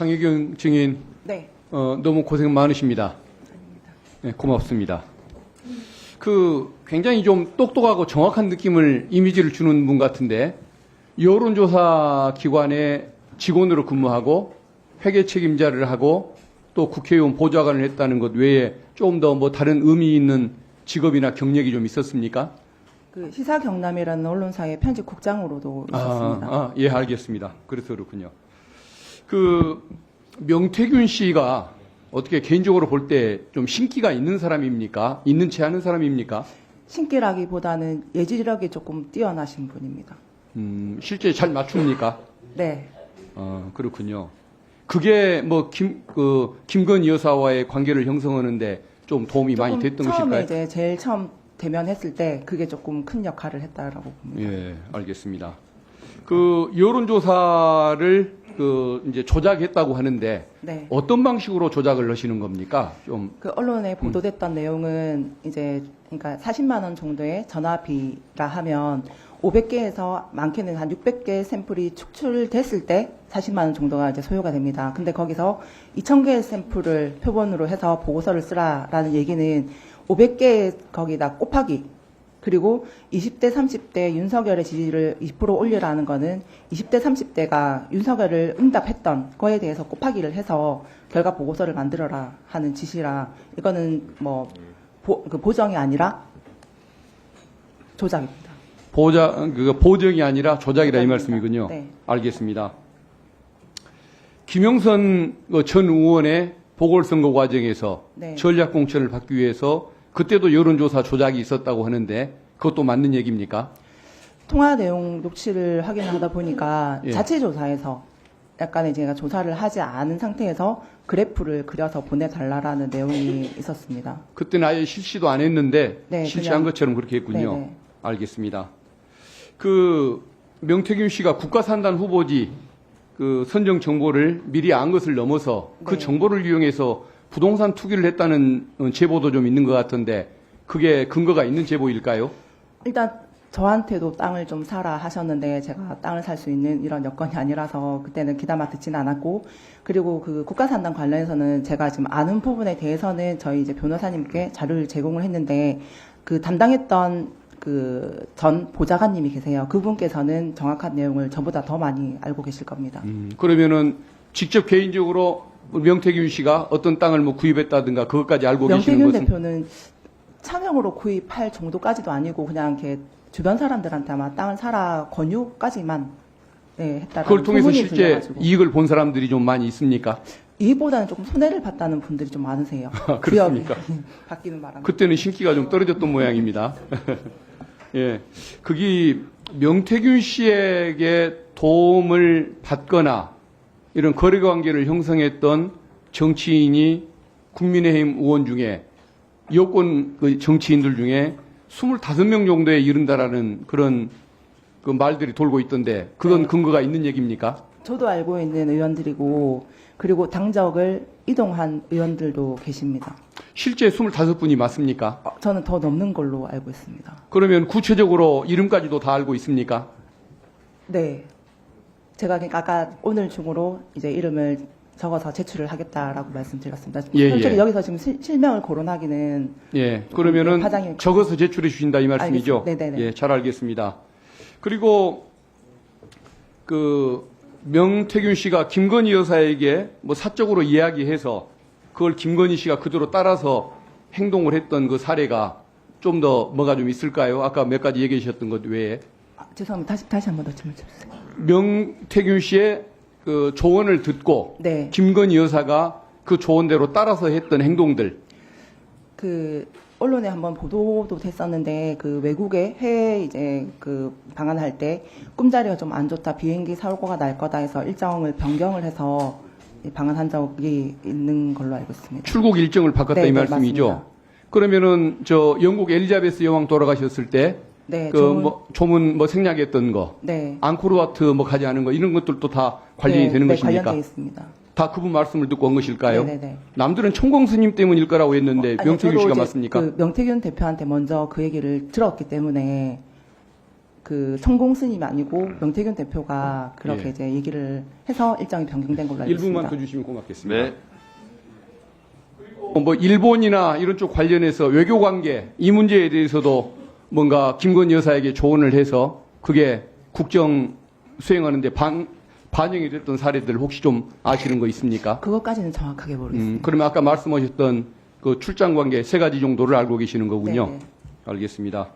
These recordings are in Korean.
강혜경 증인, 네. 너무 고생 많으십니다. 네, 고맙습니다. 굉장히 좀 똑똑하고 정확한 느낌을, 이미지를 주는 분 같은데, 여론조사 기관의 직원으로 근무하고, 회계 책임자를 하고, 또 국회의원 보좌관을 했다는 것 외에 좀 더 뭐 다른 의미 있는 직업이나 경력이 좀 있었습니까? 그 시사경남이라는 언론사의 편집국장으로도 있었습니다. 예, 알겠습니다. 그래서 그렇군요. 명태균 씨가 어떻게 개인적으로 볼 때 좀 신기가 있는 사람입니까? 있는 채 하는 사람입니까? 신기라기보다는 예지력이 조금 뛰어나신 분입니다. 실제 잘 맞춥니까? 네. 그렇군요. 그게 뭐 김건희 여사와의 관계를 형성하는데 좀 도움이 많이 됐던 처음에 것일까요? 이제 제일 처음 대면했을 때 그게 조금 큰 역할을 했다라고 봅니다. 예, 알겠습니다. 여론조사를 이제 조작했다고 하는데 네. 어떤 방식으로 조작을 하시는 겁니까? 그 언론에 보도됐던 내용은 이제 그러니까 40만 원 정도의 전화비라 하면 500개에서 많게는 한 600개 샘플이 축출됐을 때 40만 원 정도가 이제 소요가 됩니다. 근데 거기서 2,000개의 샘플을 표본으로 해서 보고서를 쓰라라는 얘기는 500개 거기다 곱하기 그리고 20대, 30대 윤석열의 지지를 20% 올리라는 거는 20대, 30대가 윤석열을 응답했던 거에 대해서 곱하기를 해서 결과 보고서를 만들어라 하는 지시라 이거는 뭐 보정이 아니라 조작입니다. 보정이 아니라 조작이라 이 말씀이군요. 네. 알겠습니다. 김영선 전 의원의 보궐선거 과정에서 네. 전략공천을 받기 위해서 그때도 여론조사 조작이 있었다고 하는데 그것도 맞는 얘기입니까? 통화 내용 녹취를 확인하다 보니까 예. 자체조사에서 약간의 제가 조사를 하지 않은 상태에서 그래프를 그려서 보내달라라는 내용이 있었습니다. 그때는 아예 실시도 안 했는데 네, 실시한 그냥- 것처럼 그렇게 했군요. 네네. 알겠습니다. 명태균 씨가 국가산단 후보지 선정 정보를 미리 안 것을 넘어서 그 네. 정보를 이용해서 부동산 투기를 했다는 제보도 좀 있는 것 같은데 그게 근거가 있는 제보일까요? 일단 저한테도 땅을 좀 사라 하셨는데 제가 땅을 살 수 있는 이런 여건이 아니라서 그때는 귀담아 듣지는 않았고 그리고 그 국가산단 관련해서는 제가 지금 아는 부분에 대해서는 저희 이제 변호사님께 자료를 제공을 했는데 그 담당했던 그 전 보좌관님이 계세요. 그분께서는 정확한 내용을 저보다 더 많이 알고 계실 겁니다. 그러면은 직접 개인적으로 명태균 씨가 어떤 땅을 뭐 구입했다든가 그것까지 알고 계시는 명태균 것은 대표는 차명으로 구입할 정도까지도 아니고 그냥 이렇게 주변 사람들한테 아마 땅을 사라 권유까지만 했다라는 그걸 통해서 소문이 실제 들려가지고. 이익을 본 사람들이 좀 많이 있습니까? 이보다는 조금 손해를 봤다는 분들이 좀 많으세요. 그렇습니까? 구역이 바뀌는 바람에. 그때는 신기가 좀 떨어졌던 모양입니다. 예. 그게 명태균 씨에게 도움을 받거나 이런 거래 관계를 형성했던 정치인이 국민의힘 의원 중에 여권 정치인들 중에 25명 정도에 이른다라는 그런 말들이 돌고 있던데 그건 네. 근거가 있는 얘기입니까? 저도 알고 있는 의원들이고 그리고 당적을 이동한 의원들도 계십니다. 실제 25분이 맞습니까? 저는 더 넘는 걸로 알고 있습니다. 그러면 구체적으로 이름까지도 다 알고 있습니까? 네. 제가 그러니까 아까 오늘 중으로 이제 이름을 적어서 제출을 하겠다라고 말씀드렸습니다. 예, 솔직히 예. 여기서 지금 실명을 거론하기는 예, 그러면은 파장이- 적어서 제출해 주신다 이 말씀이죠? 알겠습니다. 네네네. 예, 잘 알겠습니다. 그리고 명태균 씨가 김건희 여사에게 뭐 사적으로 이야기해서 그걸 김건희 씨가 그대로 따라서 행동을 했던 그 사례가 좀 더 뭐가 좀 있을까요? 아까 몇 가지 얘기해 주셨던 것 외에 죄송합니다. 다시 한 번 더 질문 주세요. 명태균 씨의 그 조언을 듣고 네. 김건희 여사가 그 조언대로 따라서 했던 행동들 그 언론에 한번 보도도 됐었는데 그 외국에 해외 이제 그 방한할 때 꿈자리가 좀 안 좋다 비행기 사고가 날 거다 해서 일정을 변경을 해서 방한한 적이 있는 걸로 알고 있습니다. 출국 일정을 바꿨다 네, 이 네, 말씀이죠. 맞습니다. 그러면은 영국 엘리자베스 여왕 돌아가셨을 때 네, 조문 생략했던 거, 네, 앙코르와트 가지 않은 거 이런 것들도 다 관련이 네, 되는 네, 것입니까? 관련돼 있습니다. 다 그분 말씀을 듣고 한 것일까요? 네, 네, 네. 남들은 천공 스님 때문일 거라고 했는데 아니, 명태균 저도 씨가 이제 맞습니까? 그 명태균 대표한테 먼저 그 얘기를 들었기 때문에 그 천공 스님이 아니고 명태균 대표가 그렇게 예. 이제 얘기를 해서 일정이 변경된 걸로 알고 1분만 있습니다. 더 주시면 고맙겠습니다. 네. 뭐 일본이나 이런 쪽 관련해서 외교 관계 이 문제에 대해서도 뭔가 김건희 여사에게 조언을 해서 그게 국정 수행하는데 반영이 됐던 사례들 혹시 좀 아시는 거 있습니까? 그것까지는 정확하게 모르겠습니다. 그러면 아까 말씀하셨던 그 출장 관계 세 가지 정도를 알고 계시는 거군요. 네네. 알겠습니다.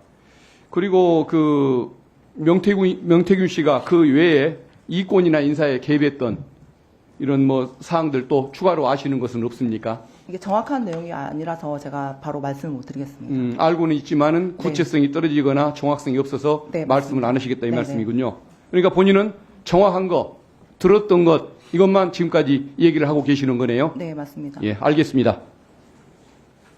그리고 그 명태균 씨가 그 외에 이권이나 인사에 개입했던 이런 뭐 사항들 또 추가로 아시는 것은 없습니까? 이게 정확한 내용이 아니라서 제가 바로 말씀을 못 드리겠습니다. 알고는 있지만은 구체성이 떨어지거나 정확성이 없어서 네, 말씀을 안 하시겠다 이 네네. 말씀이군요. 그러니까 본인은 정확한 것, 들었던 것 이것만 지금까지 얘기를 하고 계시는 거네요. 네, 맞습니다. 예, 알겠습니다.